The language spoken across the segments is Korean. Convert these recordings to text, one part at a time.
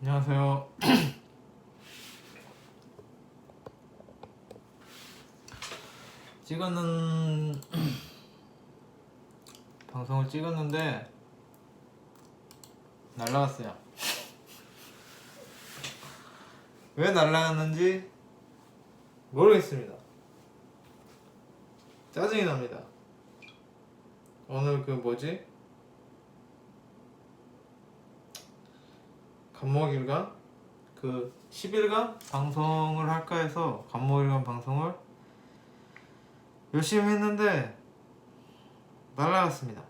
안녕하세요. 찍었는 방송을 찍었는데 날라갔어요. 왜 날라갔는지 모르겠습니다. 짜증이 납니다. 오늘 그 뭐지? 간목일간? 그 10일간 방송을 할까 해서 간목일간 방송을 열심히 했는데 날라갔습니다.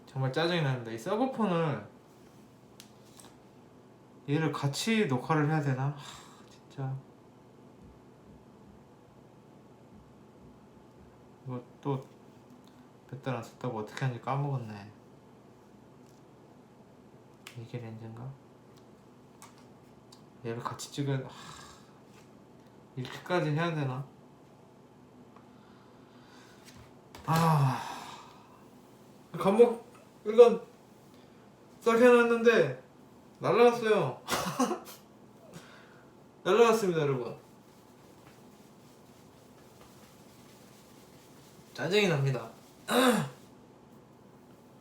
정말 짜증이 납니다. 이 서버폰을 얘를 같이 녹화를 해야 되나? 진짜 이거 또 몇 달 안 썼다고 어떻게 하는지 까먹었네. 이게 렌즈인가? 얘를 같이 찍어야 이렇게까지 해야 되나? 간목 이건 싹 해놨는데 날라갔어요. 날라갔습니다, 여러분. 짜증이 납니다.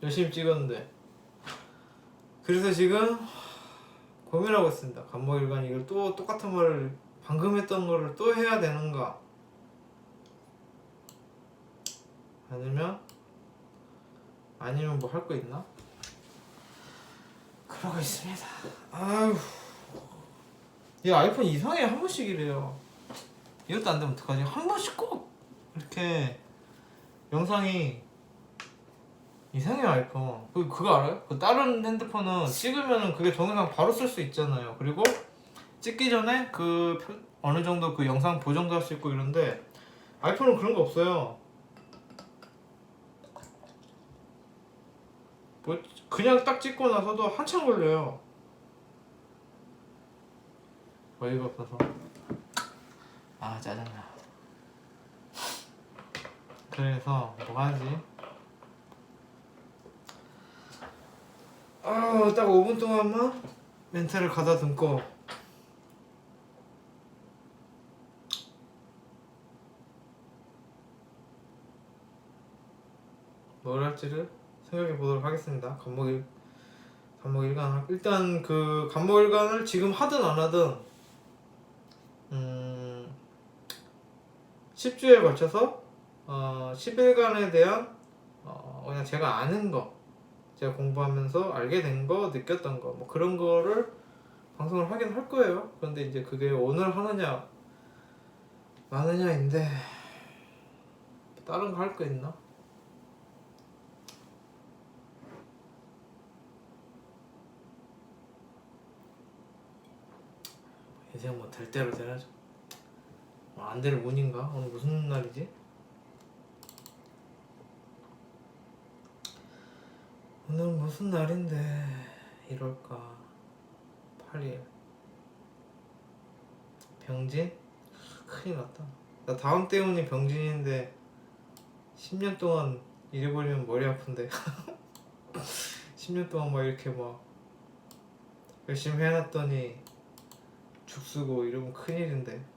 열심히 찍었는데. 그래서 지금 고민하고 있습니다. 간목일관 이걸 또 똑같은 말을 방금 했던 거를 또 해야 되는가? 아니면 뭐 할 거 있나? 그러고 있습니다. 아유, 이 아이폰 이상해. 한 번씩 이래요. 이것도 안 되면 어떡하지? 한 번씩 꼭 이렇게 영상이 이상해요. 아이폰 그거 알아요? 그 다른 핸드폰은 찍으면은 그게 동영상 바로 쓸 수 있잖아요. 그리고 찍기 전에 그 어느 정도 그 영상 보정도 할 수 있고 이런데 아이폰은 그런 거 없어요. 뭐 그냥 딱 찍고 나서도 한참 걸려요. 어이가 없어서 짜증나. 그래서 뭐 하지? 딱 5분 동안만 멘트를 가다듬고 뭘 할지를 생각해 보도록 하겠습니다. 간목일간 일단 그 간목일간을 지금 하든 안 하든 10주에 걸쳐서 10일간에 대한 그냥 제가 아는 거, 제가 공부하면서 알게 된 거, 느꼈던 거, 뭐 그런 거를 방송을 하긴 할 거예요. 그런데 이제 그게 오늘 하느냐 마느냐인데 다른 거 할 거 있나? 인생 뭐 될 대로 되야죠. 안 될 운인가? 오늘 무슨 날이지? 오늘 무슨 날인데 이럴까? 8일 병진? 큰일 났다. 나 다음 때문이 병진인데 10년 동안 잃어버리면 머리 아픈데 10년 동안 막 이렇게 막 열심히 해놨더니 죽쓰고 이러면 큰일인데.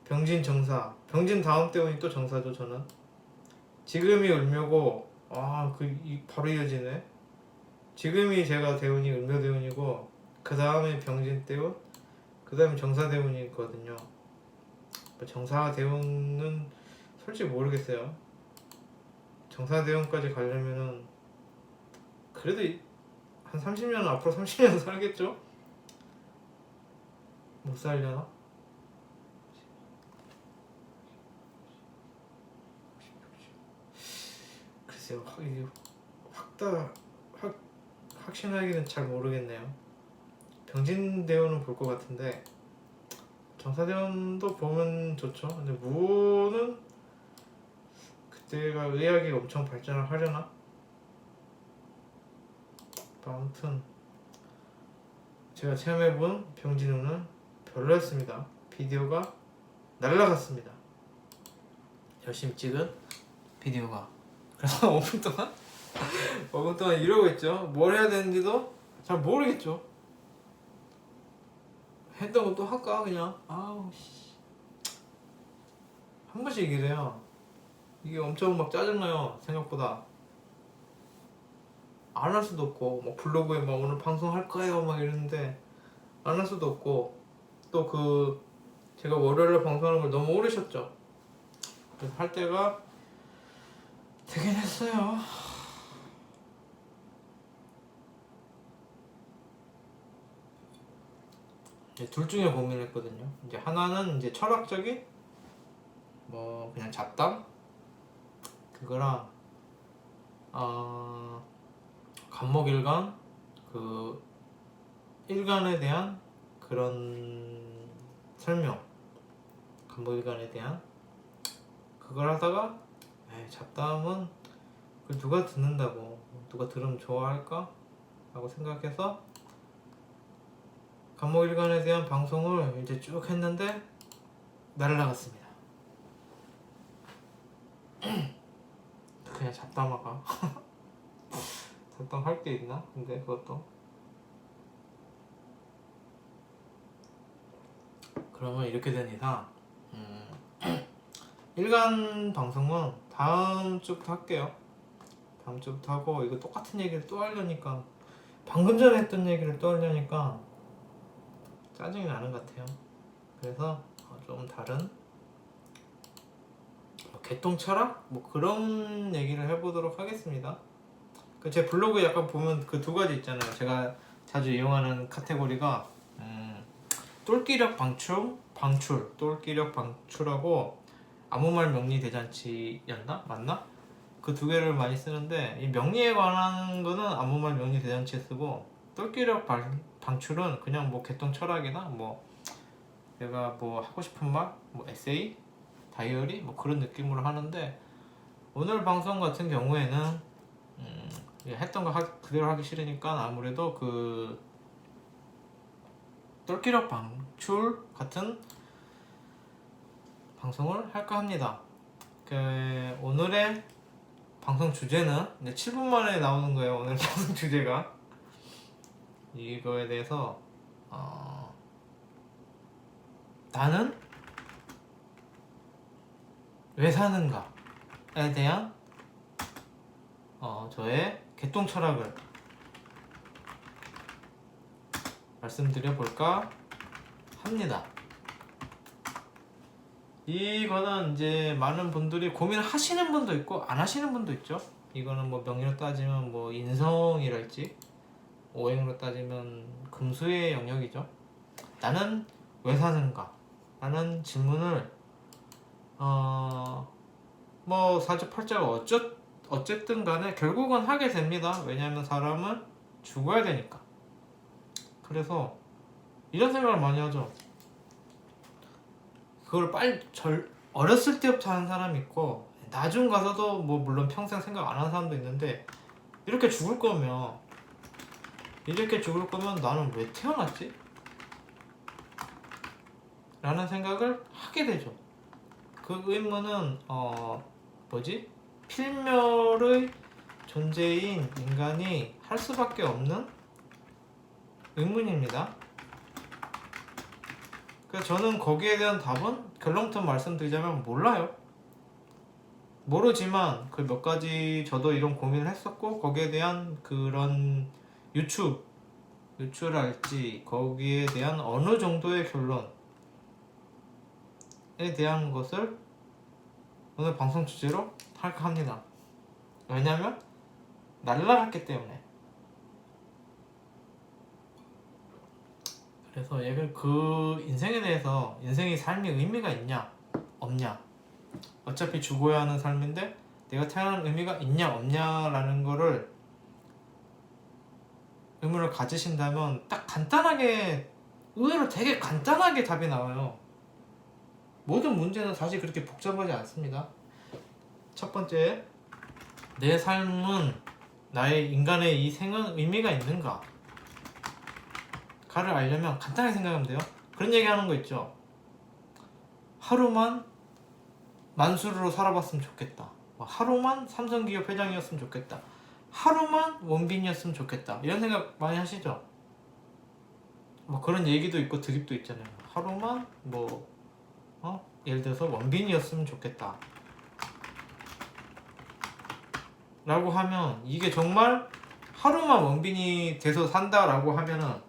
병진 정사. 병진 다음 때문이 또 정사죠. 저는 지금이 을묘고 바로 이어지네. 지금이 제가 대운이 을묘대운이고 그 다음에 병진대운, 그 다음에 정사대운이 있거든요. 정사대운은 솔직히 모르겠어요. 정사대운까지 가려면은 그래도 한 30년 앞으로 30년 살겠죠? 못 살려나? 글쎄요. 확신하기는 잘 모르겠네요. 병진대원은 볼 것 같은데 정사대원도 보면 좋죠. 근데 무는 그때가 의학이 엄청 발전을 하려나? 아무튼 제가 체험해본 병진우는 별로였습니다. 비디오가 날라갔습니다. 열심히 찍은 비디오가. 그래서 5분 동안 이러고 있죠. 뭘 해야 되는지도 잘 모르겠죠. 했던 거 또 할까 그냥. 아우 씨. 한 번씩 이래요. 이게 엄청 막 짜증나요. 생각보다. 안 할 수도 없고 막 블로그에 막 오늘 방송 할 거예요 막 이러는데 안 할 수도 없고, 또 그 제가 월요일에 방송하는 걸 너무 오래 쉬었죠. 그래서 할 때가 되긴 했어요. 이제 둘 중에 고민했거든요. 이제 하나는 이제 철학적인 뭐 그냥 잡담 그거랑 간목일간 그 일간에 대한 그런 설명, 간목일간에 대한 그걸 하다가 잡담은 그 누가 듣는다고, 누가 들으면 좋아할까? 라고 생각해서 간목일간에 대한 방송을 이제 쭉 했는데 날라갔습니다. 그냥 잡담하가 잡담 할 게 있나? 근데 그것도 그러면 이렇게 된 이상 일간 방송은 다음 주부터 할게요. 다음 주부터 하고, 이거 똑같은 얘기를 또 하려니까, 방금 전에 했던 얘기를 또 하려니까 짜증이 나는 것 같아요. 그래서 좀 다른 뭐 개똥 철학? 뭐 그런 얘기를 해보도록 하겠습니다. 제 블로그에 약간 보면 그 두 가지 있잖아요. 제가 자주 이용하는 카테고리가 똘끼력 방출, 똘끼력 방출하고 아무 말 명리 대잔치였나? 맞나? 그 두 개를 많이 쓰는데, 이 명리에 관한 거는 아무 말 명리 대잔치에 쓰고, 똘끼력 방출은 그냥 뭐 개똥 철학이나 뭐 내가 뭐 하고 싶은 말, 뭐 에세이, 다이어리 뭐 그런 느낌으로 하는데, 오늘 방송 같은 경우에는 했던 거 그대로 하기 싫으니까 아무래도 그 똘끼력 방출 같은 방송을 할까 합니다. 오늘의 방송 주제는 이제 7분 만에 나오는 거예요. 오늘 방송 주제가 이거에 대해서 나는 왜 사는가에 대한 저의 개똥 철학을 말씀드려 볼까 합니다. 이거는 이제 많은 분들이 고민하시는 분도 있고 안 하시는 분도 있죠. 이거는 뭐 명리로 따지면 뭐 인성이랄지, 오행으로 따지면 금수의 영역이죠. 나는 왜 사는가? 라는 질문을 뭐 사주팔자가 어쨌든 간에 결국은 하게 됩니다. 왜냐하면 사람은 죽어야 되니까. 그래서 이런 생각을 많이 하죠. 그걸 어렸을 때부터 하는 사람이 있고, 나중 가서도 뭐 물론 평생 생각 안 하는 사람도 있는데, 이렇게 죽을 거면 나는 왜 태어났지? 라는 생각을 하게 되죠. 그 의문은 필멸의 존재인 인간이 할 수밖에 없는 의문입니다. 그래서 저는 거기에 대한 답은 결론부터 말씀드리자면 몰라요. 모르지만 그 몇 가지 저도 이런 고민을 했었고, 거기에 대한 그런 유추랄지 거기에 대한 어느 정도의 결론에 대한 것을 오늘 방송 주제로 할까 합니다. 왜냐면 날라갔기 때문에. 그래서 얘가 그 인생에 대해서, 인생의 삶이 의미가 있냐 없냐, 어차피 죽어야 하는 삶인데 내가 태어난 의미가 있냐 없냐라는 거를 의문을 가지신다면 딱 간단하게, 의외로 되게 간단하게 답이 나와요. 모든 문제는 사실 그렇게 복잡하지 않습니다. 첫 번째, 내 삶은, 나의 인간의 이 생은 의미가 있는가? 가를 알려면 간단하게 생각하면 돼요. 그런 얘기 하는 거 있죠. 하루만 만수르로 살아봤으면 좋겠다. 뭐 하루만 삼성기업 회장이었으면 좋겠다. 하루만 원빈이었으면 좋겠다. 이런 생각 많이 하시죠? 뭐 그런 얘기도 있고 드립도 있잖아요. 하루만 뭐 예를 들어서 원빈이었으면 좋겠다 라고 하면, 이게 정말 하루만 원빈이 돼서 산다라고 하면은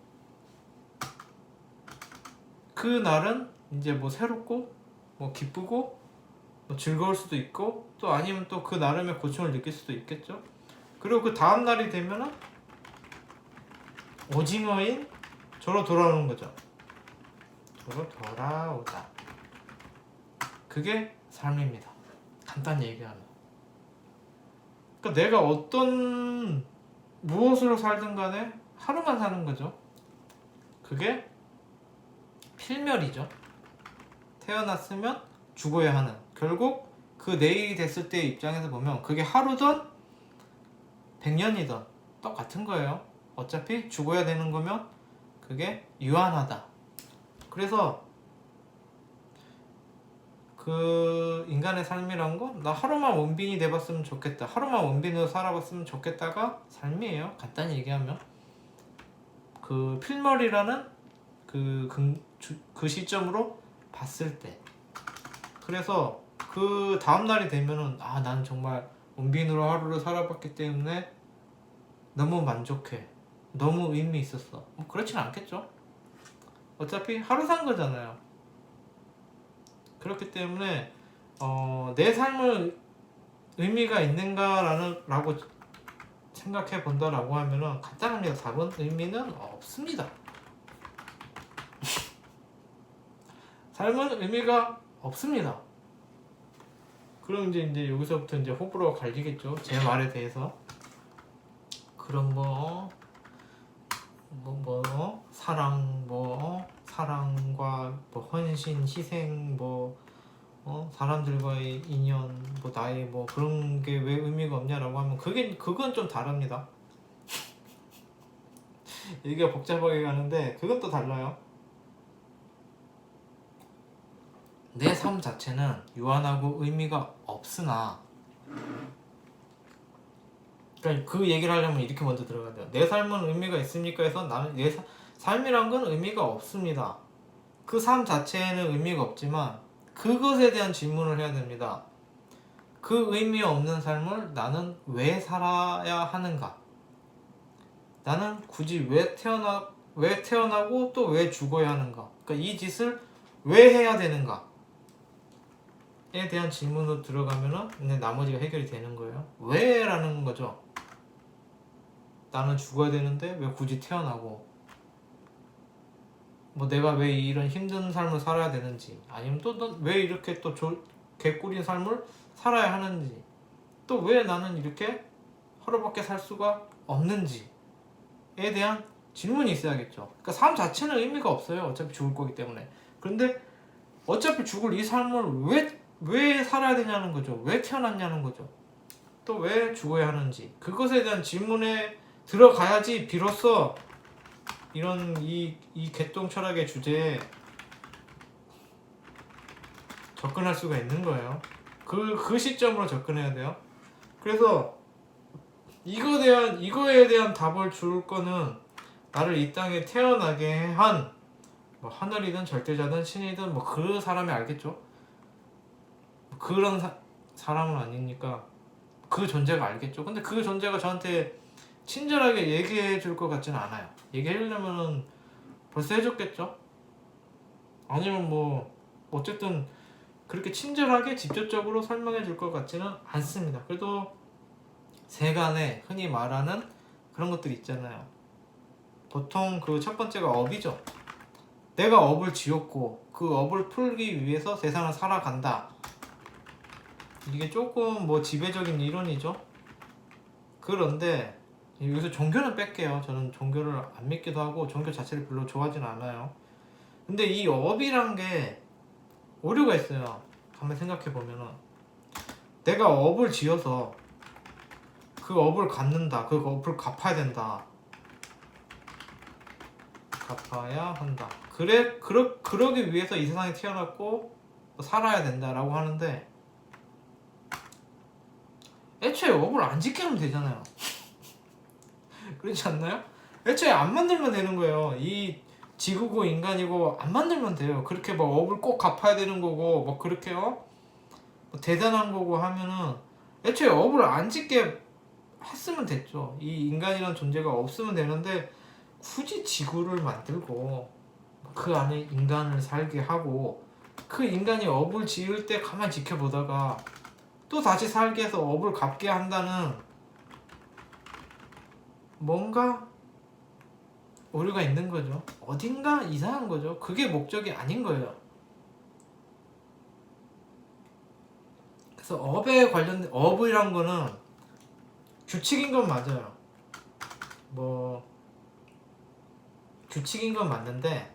그 날은 이제 뭐 새롭고 뭐 기쁘고 뭐 즐거울 수도 있고, 또 아니면 또 그 나름의 고충을 느낄 수도 있겠죠. 그리고 그 다음 날이 되면은 오징어인 저로 돌아오는 거죠. 저로 돌아오다. 그게 삶입니다. 간단히 얘기하면. 그러니까 내가 어떤 무엇으로 살든 간에 하루만 사는 거죠. 그게 필멸이죠. 태어났으면 죽어야 하는. 결국 그 내일이 됐을 때 입장에서 보면 그게 하루든 100년이든 똑같은 거예요. 어차피 죽어야 되는 거면 그게 유한하다. 그래서 그 인간의 삶이란 거, 나 하루만 원빈이 돼봤으면 좋겠다, 하루만 원빈으로 살아봤으면 좋겠다가 삶이에요. 간단히 얘기하면 그 필머리라는 그 시점으로 봤을 때. 그래서 그 다음날이 되면은 난 정말 원빈으로 하루를 살아봤기 때문에 너무 만족해, 너무 의미 있었어. 뭐 그렇진 않겠죠. 어차피 하루 산 거잖아요. 그렇기 때문에 내 삶을 의미가 있는가라고 생각해 본다라고 하면은 간단합니다. 답은 의미는 없습니다. 삶은 의미가 없습니다. 그럼 이제 여기서부터 이제 호불호가 갈리겠죠. 제 말에 대해서. 그런 사랑, 사랑과 뭐 헌신, 희생, 사람들과의 인연, 나의 그런 게 왜 의미가 없냐라고 하면 그건 좀 다릅니다. 얘기가 복잡하게 가는데 그건 또 달라요. 내 삶 자체는 유한하고 의미가 없으나, 그러니까 그 얘기를 하려면 이렇게 먼저 들어가야 돼요. 내 삶은 의미가 있습니까? 해서 나는 내 삶이란 건 의미가 없습니다. 그 삶 자체에는 의미가 없지만 그것에 대한 질문을 해야 됩니다. 그 의미 없는 삶을 나는 왜 살아야 하는가? 나는 굳이 왜 태어나고 또 왜 죽어야 하는가? 그러니까 이 짓을 왜 해야 되는가? 에 대한 질문으로 들어가면은 이제 나머지가 해결이 되는 거예요. 왜? 라는 거죠. 나는 죽어야 되는데 왜 굳이 태어나고, 내가 왜 이런 힘든 삶을 살아야 되는지, 아니면 또 왜 이렇게 또 개꿀인 삶을 살아야 하는지, 또 왜 나는 이렇게 하루밖에 살 수가 없는지에 대한 질문이 있어야겠죠. 그러니까 삶 자체는 의미가 없어요. 어차피 죽을 거기 때문에. 그런데 어차피 죽을 이 삶을 왜 살아야 되냐는 거죠. 왜 태어났냐는 거죠. 또 왜 죽어야 하는지, 그것에 대한 질문에 들어가야지 비로소 이런 이 개똥 철학의 주제에 접근할 수가 있는 거예요. 그 시점으로 접근해야 돼요. 그래서 이거에 대한 답을 줄 거는 나를 이 땅에 태어나게 한 하늘이든 절대자든 신이든 그 사람이 알겠죠. 그런 사람은 아니니까 그 존재가 알겠죠. 근데 그 존재가 저한테 친절하게 얘기해 줄 것 같지는 않아요. 얘기해 주려면은 벌써 해줬겠죠. 아니면 어쨌든 그렇게 친절하게 직접적으로 설명해 줄 것 같지는 않습니다. 그래도 세간에 흔히 말하는 그런 것들이 있잖아요. 보통 그 첫 번째가 업이죠. 내가 업을 지었고 그 업을 풀기 위해서 세상을 살아간다. 이게 조금 지배적인 이론이죠. 그런데 여기서 종교는 뺄게요. 저는 종교를 안 믿기도 하고 종교 자체를 별로 좋아하진 않아요. 근데 이 업이란 게 오류가 있어요. 한번 생각해 보면은, 내가 업을 지어서 그 업을 갚는다, 그 업을 갚아야 된다, 갚아야 한다. 그러기 위해서 이 세상에 태어났고 살아야 된다라고 하는데, 애초에 업을 안 짓게 하면 되잖아요. 그렇지 않나요? 애초에 안 만들면 되는 거예요. 이 지구고 인간이고 안 만들면 돼요. 그렇게 막 업을 꼭 갚아야 되는 거고 뭐 그렇게요 뭐 대단한 거고 하면은 애초에 업을 안 짓게 했으면 됐죠. 이 인간이란 존재가 없으면 되는데 굳이 지구를 만들고 그 안에 인간을 살게 하고 그 인간이 업을 지을 때 가만히 지켜보다가 또 다시 살게 해서 업을 갚게 한다는 뭔가 오류가 있는 거죠. 어딘가 이상한 거죠. 그게 목적이 아닌 거예요. 그래서 업에 관련된 업이란 거는 규칙인 건 맞아요. 뭐 규칙인 건 맞는데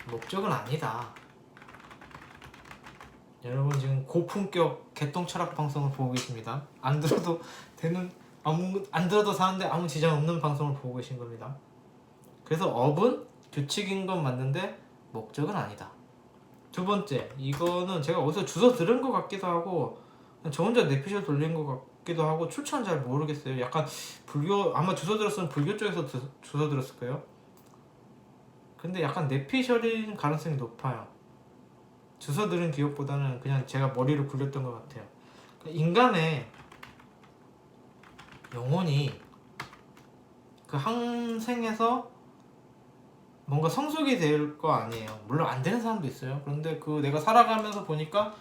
목적은 아니다. 여러분 지금 고품격 개똥 철학 방송을 보고 계십니다. 안 들어도 되는 안 들어도 사는데 아무 지장 없는 방송을 보고 계신 겁니다. 그래서 업은 규칙인 건 맞는데 목적은 아니다. 두 번째, 이거는 제가 어디서 주워 들은 것 같기도 하고 저 혼자 내피셜 돌린 것 같기도 하고 출처는 잘 모르겠어요. 약간 불교 아마 주워 들었으면 불교 쪽에서 주워 들었을 거예요. 근데 약간 내피셜인 가능성이 높아요. 주워 들은 기억보다는 그냥 제가 머리를 굴렸던 것 같아요. 인간의 영혼이 그 한 생에서 뭔가 성숙이 될 거 아니에요. 물론 안 되는 사람도 있어요. 그런데 그 내가 살아가면서 보니까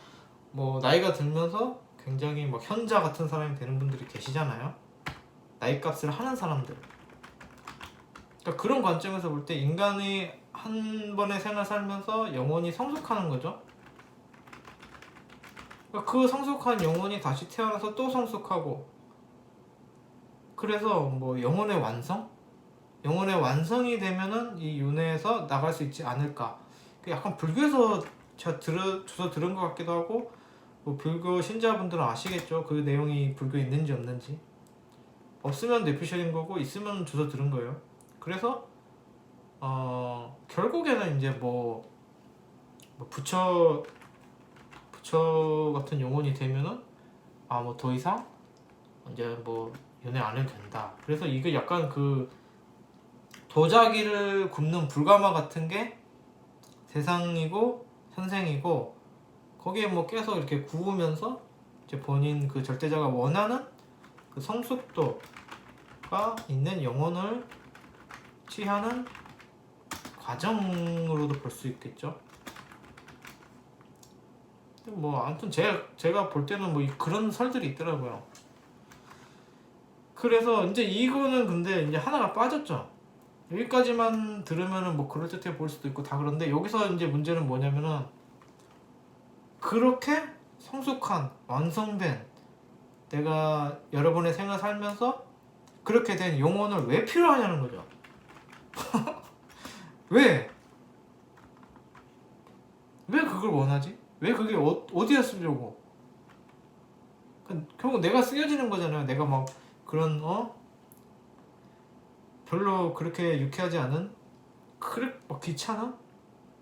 뭐 나이가 들면서 굉장히 막 현자 같은 사람이 되는 분들이 계시잖아요. 나이 값을 하는 사람들. 그러니까 그런 관점에서 볼 때 인간이 한 번의 생을 살면서 영혼이 성숙하는 거죠. 그러니까 그 성숙한 영혼이 다시 태어나서 또 성숙하고 그래서 뭐 영혼의 완성? 영혼의 완성이 되면은 이 윤회에서 나갈 수 있지 않을까. 약간 불교에서 제가 주워 들은 것 같기도 하고 뭐 불교 신자분들은 아시겠죠. 그 내용이 불교에 있는지 없는지. 없으면 내피셜인 거고 있으면 주워 들은 거예요. 그래서 결국에는 이제 뭐 부처 같은 영혼이 되면은 뭐 더 이상 이제 뭐 윤회 안 해도 된다. 그래서 이게 약간 그 도자기를 굽는 불가마 같은 게 세상이고 현생이고 거기에 뭐 계속 이렇게 구우면서 이제 본인 그 절대자가 원하는 그 성숙도가 있는 영혼을 취하는 과정으로도 볼 수 있겠죠. 뭐 아무튼 제가 볼 때는 뭐 그런 설들이 있더라고요. 그래서 이제 이거는 근데 이제 하나가 빠졌죠. 여기까지만 들으면은 뭐 그럴듯해 보일 수도 있고 다 그런데 여기서 이제 문제는 뭐냐면은 그렇게 성숙한 완성된 내가 여러분의 생을 살면서 그렇게 된 영혼을 왜 필요하냐는 거죠. 왜 그걸 원하지? 왜 그게 어디에 쓰려고? 결국 내가 쓰여지는 거잖아요. 내가 막 그런 별로 그렇게 유쾌하지 않은 그래 막 귀찮아?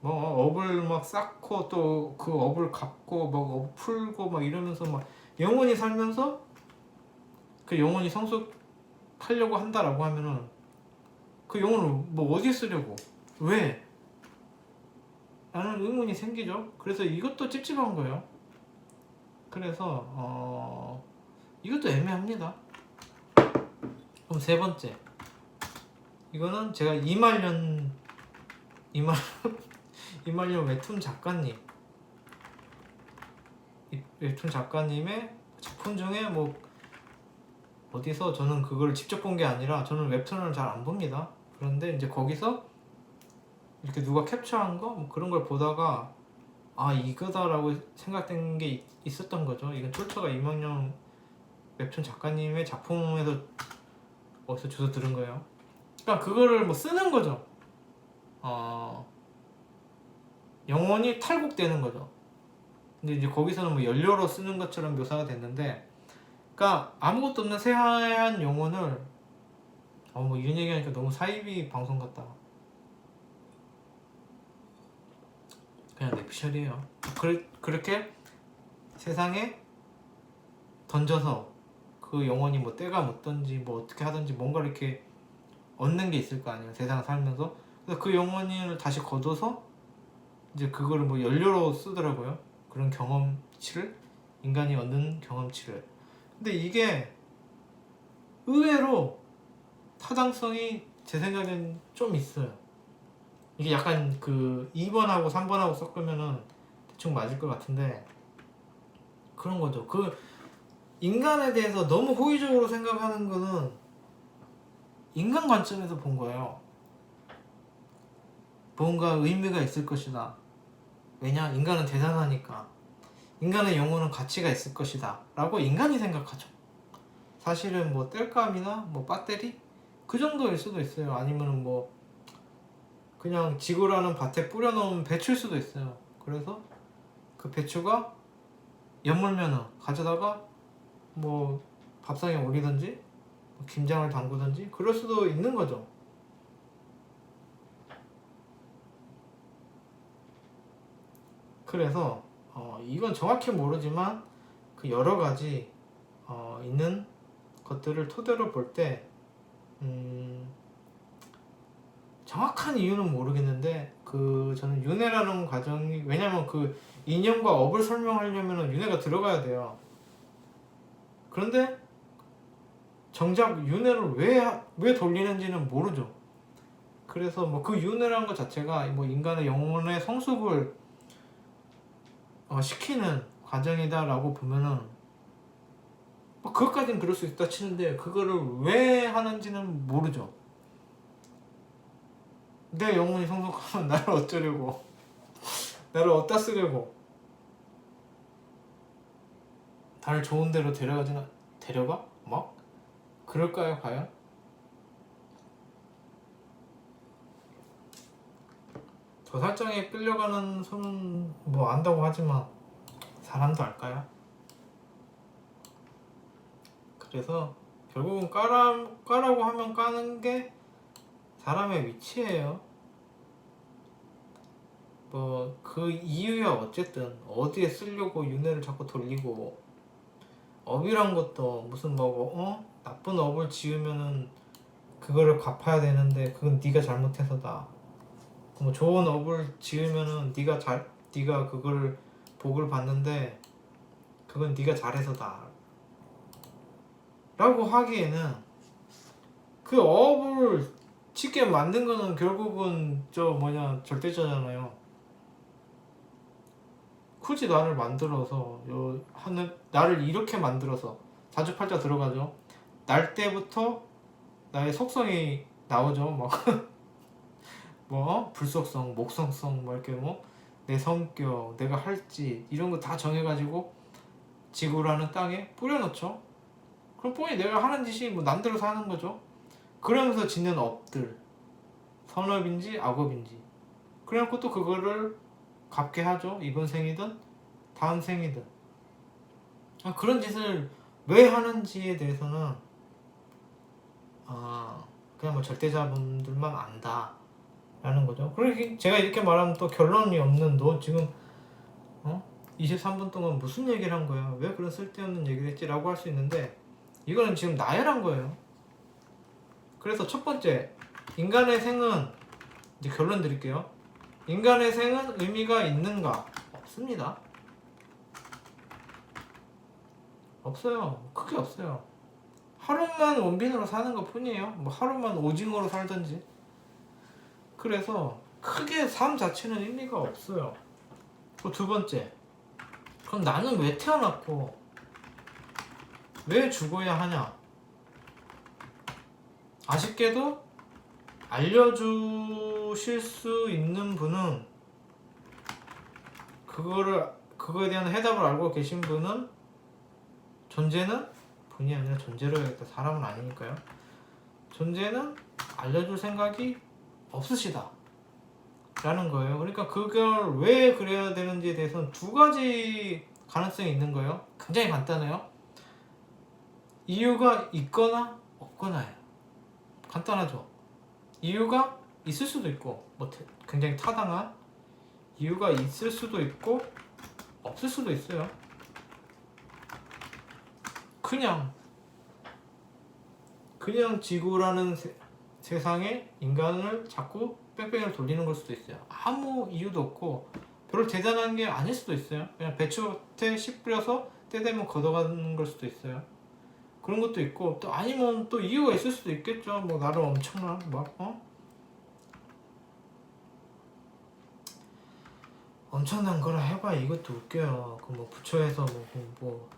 뭐 업을 막 쌓고 또 그 업을 갚고 막 업 풀고 막 이러면서 막 영원히 살면서 그 영혼이 성숙하려고 한다라고 하면은 그 영혼을 뭐 어디에 쓰려고? 왜? 라는 의문이 생기죠. 그래서 이것도 찝찝한 거예요. 그래서 이것도 애매합니다. 그럼 세 번째, 이거는 제가 이말년 웹툰 작가님의 작품 중에 뭐 어디서 저는 그걸 직접 본 게 아니라 저는 웹툰을 잘 안 봅니다. 그런데 이제 거기서 이렇게 누가 캡처한 거 뭐 그런 걸 보다가 이거다라고 생각된 게 있었던 거죠. 이건 출처가 이말년 웹툰 작가님의 작품에서 어디서 주워 들은 거예요. 그러니까 그거를 뭐 쓰는 거죠. 영혼이 탈곡되는 거죠. 근데 이제 거기서는 뭐 연료로 쓰는 것처럼 묘사가 됐는데, 그러니까 아무것도 없는 새하얀 영혼을 뭐 이런 얘기하니까 너무 사이비 방송 같다. 그냥 내피셜이에요. 그렇게 세상에 던져서 그 영혼이 뭐 때가 묻든지 뭐 어떻게 하든지 뭔가 이렇게 얻는 게 있을 거 아니에요, 세상 살면서. 그래서 그 영혼을 다시 거둬서 이제 그거를 뭐 연료로 쓰더라고요. 그런 경험치를, 인간이 얻는 경험치를. 근데 이게 의외로 타당성이 제 생각엔 좀 있어요. 이게 약간 그 2번하고 3번하고 섞으면은 대충 맞을 것 같은데, 그런 거죠. 그 인간에 대해서 너무 호의적으로 생각하는 거는 인간 관점에서 본 거예요. 뭔가 의미가 있을 것이다. 왜냐? 인간은 대단하니까. 인간의 영혼은 가치가 있을 것이다 라고 인간이 생각하죠. 사실은 뭐 땔감이나 뭐 배터리 그 정도일 수도 있어요. 아니면 뭐 그냥 지구라는 밭에 뿌려놓은 배추일 수도 있어요. 그래서 그 배추가 연물면은 가져다가 뭐 밥상에 올리든지 김장을 담그든지 그럴 수도 있는 거죠. 그래서 이건 정확히 모르지만 그 여러 가지 있는 것들을 토대로 볼 때 정확한 이유는 모르겠는데 그 저는 윤회라는 과정이, 왜냐면 그 이념과 업을 설명하려면 윤회가 들어가야 돼요. 그런데 정작 윤회를 왜 돌리는지는 모르죠. 그래서 뭐 그 윤회라는 것 자체가 뭐 인간의 영혼의 성숙을 시키는 과정이다라고 보면은 뭐 그것까지는 그럴 수 있다 치는데 그거를 왜 하는지는 모르죠. 내 영혼이 성숙하면 나를 어쩌려고, 나를 어디다 쓰려고, 나를 좋은 데로 데려가? 뭐? 그럴까요 과연? 저 살짝에 끌려가는 손은 뭐 안다고 하지만 사람도 알까요? 그래서 결국은 까라고 하면 까는 게 사람의 위치예요. 뭐 그 이유야 어쨌든 어디에 쓰려고 윤회를 자꾸 돌리고, 업이란 것도 무슨 뭐고 나쁜 업을 지으면은 그거를 갚아야 되는데 그건 네가 잘못해서다. 뭐 좋은 업을 지으면은 네가 그걸 복을 받는데 그건 네가 잘해서다 라고 하기에는 그 업을 짓게 만든 거는 결국은 절대자잖아요. 굳이 나를 만들어서 나를 이렇게 만들어서 사주팔자 들어가죠. 날 때부터 나의 속성이 나오죠. 막 뭐 불속성, 목성성, 뭐 이렇게 뭐 내 성격, 내가 할지 이런 거 다 정해가지고 지구라는 땅에 뿌려놓죠. 그럼 뻔히 내가 하는 짓이 뭐 남대로 하는 거죠. 그러면서 짓는 업들, 선업인지 악업인지, 그래놓고 또 그거를 갚게 하죠. 이번 생이든 다음 생이든. 그런 짓을 왜 하는지에 대해서는 그냥 뭐 절대자분들만 안다 라는 거죠. 그러니까 제가 이렇게 말하면 또 결론이 없는, 너 지금 23분 동안 무슨 얘기를 한 거야, 왜 그런 쓸데없는 얘기를 했지 라고 할 수 있는데, 이거는 지금 나열한 거예요. 그래서 첫 번째, 인간의 생은, 이제 결론 드릴게요. 인간의 생은 의미가 있는가? 없습니다. 없어요. 크게 없어요. 하루만 원빈으로 사는 것 뿐이에요. 뭐 하루만 오징어로 살든지. 그래서 크게 삶 자체는 의미가 없어요. 또 두 번째, 그럼 나는 왜 태어났고 왜 죽어야 하냐? 아쉽게도 알려주실 수 있는 분은, 그거에 대한 해답을 알고 계신 분은, 존재는 분이 아니라 존재로 해야겠다. 사람은 아니니까요. 존재는 알려줄 생각이 없으시다 라는 거예요. 그러니까 그걸 왜 그래야 되는지에 대해서는 두 가지 가능성이 있는 거예요. 굉장히 간단해요. 이유가 있거나 없거나예요. 간단하죠. 이유가 있을 수도 있고, 뭐 굉장히 타당한 이유가 있을 수도 있고 없을 수도 있어요. 그냥 지구라는 세상에 인간을 자꾸 뺑뺑이를 돌리는 걸 수도 있어요. 아무 이유도 없고 별로 대단한 게 아닐 수도 있어요. 그냥 배추밭에 씨 뿌려서 때 되면 걷어가는 걸 수도 있어요. 그런 것도 있고, 또 아니면 또 이유가 있을 수도 있겠죠. 뭐 나름 엄청난 엄청난 거라 해봐 이것도 웃겨요. 그 뭐 부처에서 뭐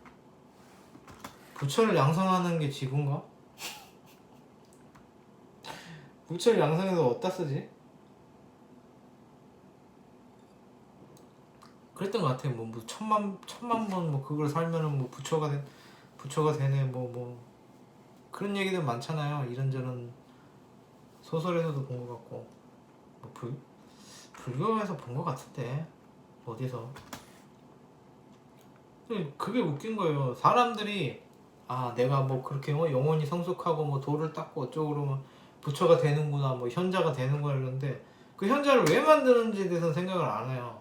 부처를 양성하는 게 지구인가? 부처를 양성해서 어디다 쓰지? 그랬던 것 같아요. 뭐 천만 번 뭐 그걸 살면은 뭐 부처가 되네 뭐 그런 얘기들 많잖아요. 이런저런 소설에서도 본 것 같고 뭐 불교에서 본 것 같은데 어디서 그게 웃긴 거예요. 사람들이 내가 뭐 그렇게 영혼이 성숙하고 뭐 도를 닦고 어쩌고 그러면 부처가 되는구나 뭐 현자가 되는구나 이러는데 그 현자를 왜 만드는지에 대해서는 생각을 안 해요.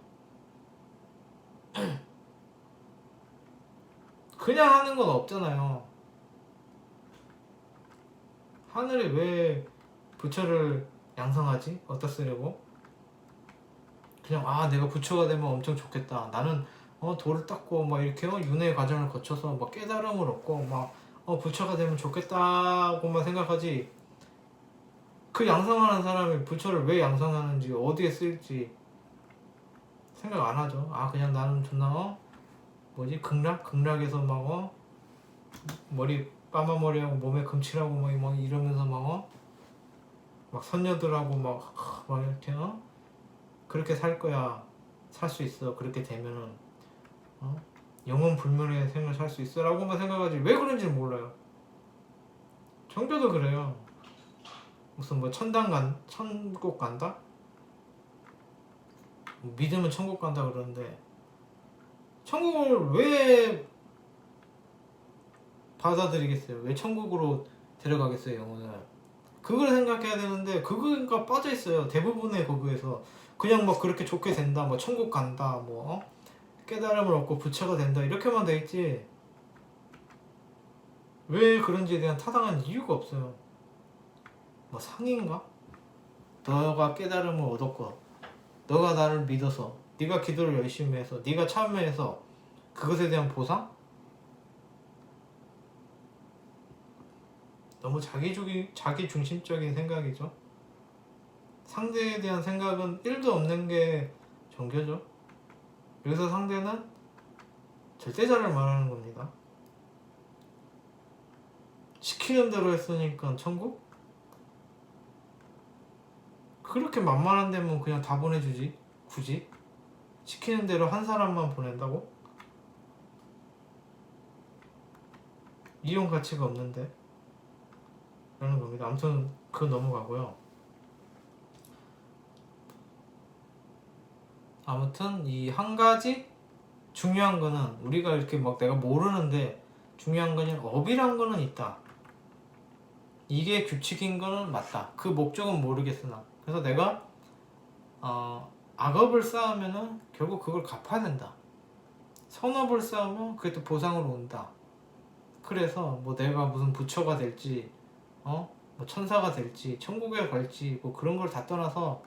그냥 하는 건 없잖아요. 하늘이 왜 부처를 양성하지? 어디다 쓰려고? 그냥 내가 부처가 되면 엄청 좋겠다. 나는 도를 닦고 막 이렇게 윤회 과정을 거쳐서 막 깨달음을 얻고 막 부처가 되면 좋겠다고만 생각하지. 그 양성하는 사람이 부처를 왜 양성하는지 어디에 쓸지 생각 안 하죠. 그냥 나는 존나 극락에서 막 머리 까마머리하고 몸에 금칠하고 막 이러면서 막 선녀들하고 막 이렇게 그렇게 살 거야. 살 수 있어. 그렇게 되면은 영원 불멸의 생을 살 수 있어 라고만 생각하지 왜 그런지 몰라요. 종교도 그래요. 무슨 뭐 천국 간다? 믿으면 천국 간다 그러는데 천국을 왜 받아들이겠어요? 왜 천국으로 데려가겠어요 영혼을? 그걸 생각해야 되는데 그거가 빠져있어요. 대부분의 거기에서 그냥 뭐 그렇게 좋게 된다 뭐 천국 간다 뭐 깨달음을 얻고 부처가 된다 이렇게만 돼 있지 왜 그런지에 대한 타당한 이유가 없어요. 뭐 상인가? 너가 깨달음을 얻었고 너가 나를 믿어서 네가 기도를 열심히 해서 네가 참여해서 그것에 대한 보상? 너무 자기 중심적인 생각이죠. 상대에 대한 생각은 1도 없는 게 종교죠. 여기서 상대는 절대자를 말하는 겁니다. 시키는 대로 했으니까 천국? 그렇게 만만한 데면 그냥 다 보내주지. 굳이 시키는 대로 한 사람만 보낸다고? 이용 가치가 없는데 라는 겁니다. 아무튼 그건 넘어가고요. 아무튼 이 한 가지 중요한 거는 우리가 이렇게 막 내가 모르는데 중요한 거는 업이란 거는 있다. 이게 규칙인 거는 맞다. 그 목적은 모르겠으나 그래서 내가 악업을 쌓으면은 결국 그걸 갚아야 된다. 선업을 쌓으면 그게 또 보상으로 온다. 그래서 뭐 내가 무슨 부처가 될지 뭐 천사가 될지 천국에 갈지 뭐 그런 걸 다 떠나서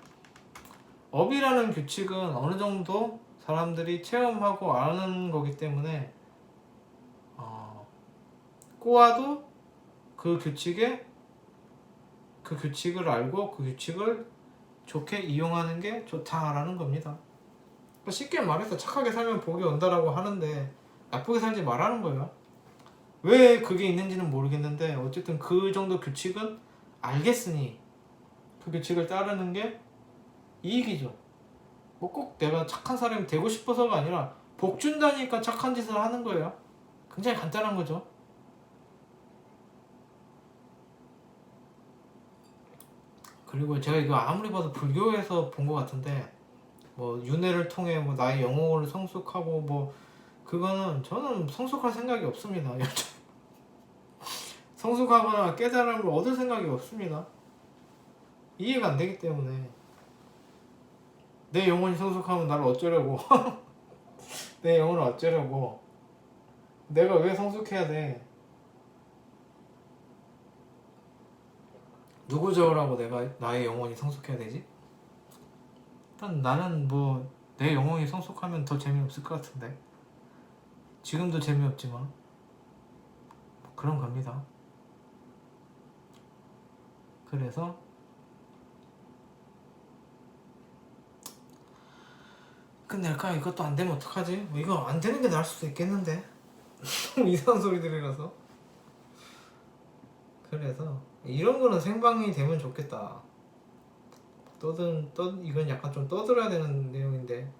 업이라는 규칙은 어느 정도 사람들이 체험하고 아는 거기 때문에 꼬아도 그 규칙을 알고 그 규칙을 좋게 이용하는 게 좋다라는 겁니다. 쉽게 말해서 착하게 살면 복이 온다라고 하는데 나쁘게 살지 말라는 거예요. 왜 그게 있는지는 모르겠는데 어쨌든 그 정도 규칙은 알겠으니 그 규칙을 따르는 게 이익이죠. 뭐 꼭 내가 착한 사람이 되고 싶어서가 아니라 복 준다니까 착한 짓을 하는 거예요. 굉장히 간단한 거죠. 그리고 제가 이거 아무리 봐도 불교에서 본 것 같은데 뭐 윤회를 통해 뭐 나의 영혼을 성숙하고 뭐 그거는 저는 성숙할 생각이 없습니다. 성숙하거나 깨달음을 얻을 생각이 없습니다. 이해가 안 되기 때문에 내 영혼이 성숙하면 나를 어쩌려고 내 영혼을 어쩌려고 내가 왜 성숙해야 돼? 누구 저라고 내가 나의 영혼이 성숙해야 되지? 일단 나는 뭐 내 영혼이 성숙하면 더 재미없을 것 같은데 지금도 재미없지만 뭐 그런 겁니다. 그래서 끝낼까? 이것도 안 되면 어떡하지? 뭐 이거 안 되는 게 나을 수도 있겠는데 너무 이상한 소리들이라서. 그래서 이런 거는 생방이 되면 좋겠다. 이건 약간 좀 떠들어야 되는 내용인데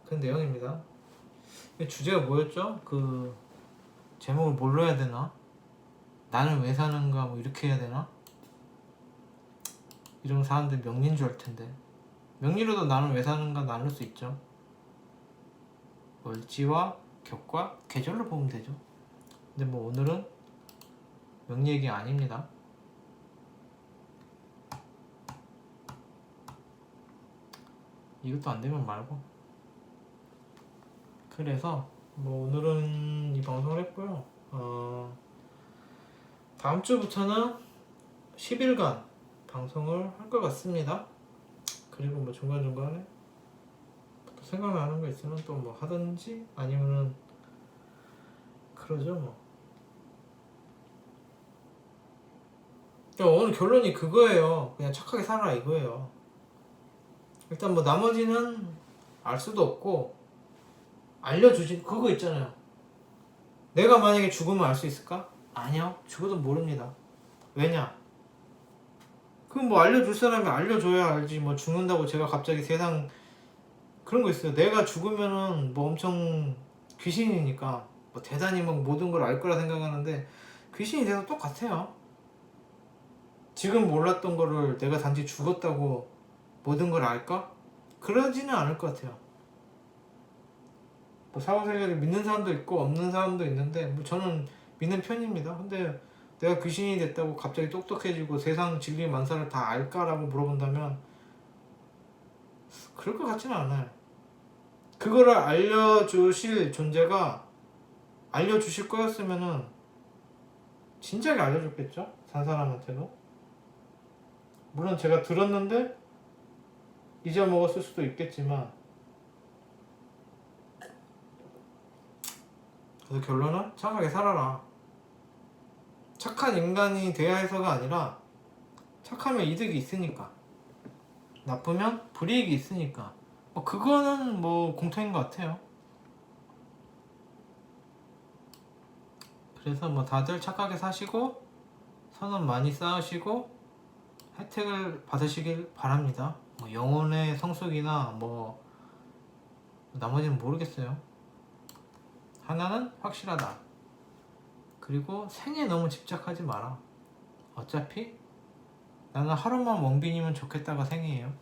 그런 내용입니다. 주제가 뭐였죠? 그 제목을 뭘로 해야 되나? 나는 왜 사는가 뭐 이렇게 해야 되나? 이런 사람들 명리인 줄 알 텐데 명리로도 나는 왜 사는가 나눌 수 있죠. 월지와 격과 계절로 보면 되죠. 근데 뭐 오늘은 명리 얘기 아닙니다. 이것도 안 되면 말고. 그래서 뭐 오늘은 이 방송을 했고요. 다음 주부터는 10일간 방송을 할 것 같습니다. 그리고 뭐 중간중간에 또 생각나는 거 있으면 또 뭐 하든지 아니면은 그러죠 뭐. 오늘 결론이 그거예요. 그냥 착하게 살아라 이거예요. 일단 뭐 나머지는 알 수도 없고 알려주지. 그거 있잖아요. 내가 만약에 죽으면 알 수 있을까? 아니요. 죽어도 모릅니다. 왜냐? 그럼 뭐 알려줄 사람이 알려줘야 알지. 뭐 죽는다고 제가 갑자기 세상 그런 거 있어요. 내가 죽으면은 뭐 엄청 귀신이니까 뭐 대단히 막 모든 걸 알 거라 생각하는데 귀신이 돼서 똑같아요. 지금 몰랐던 거를 내가 단지 죽었다고 모든 걸 알까? 그러지는 않을 것 같아요. 뭐 사후세계를 믿는 사람도 있고 없는 사람도 있는데 뭐 저는 믿는 편입니다. 근데 내가 귀신이 됐다고 갑자기 똑똑해지고 세상 진리 만사를 다 알까라고 물어본다면 그럴 것 같지는 않아요. 그거를 알려주실 존재가 알려주실 거였으면은 진작에 알려줬겠죠? 산 사람한테도. 물론 제가 들었는데 잊어먹었을 수도 있겠지만 그래서 결론은 착하게 살아라. 착한 인간이 돼야 해서가 아니라 착하면 이득이 있으니까 나쁘면 불이익이 있으니까 뭐 그거는 뭐 공통인 것 같아요. 그래서 뭐 다들 착하게 사시고 선은 많이 쌓으시고 혜택을 받으시길 바랍니다. 뭐 영혼의 성숙이나 뭐 나머지는 모르겠어요. 하나는 확실하다. 그리고 생에 너무 집착하지 마라. 어차피 나는 하루만 멍빈이면 좋겠다가 생이에요.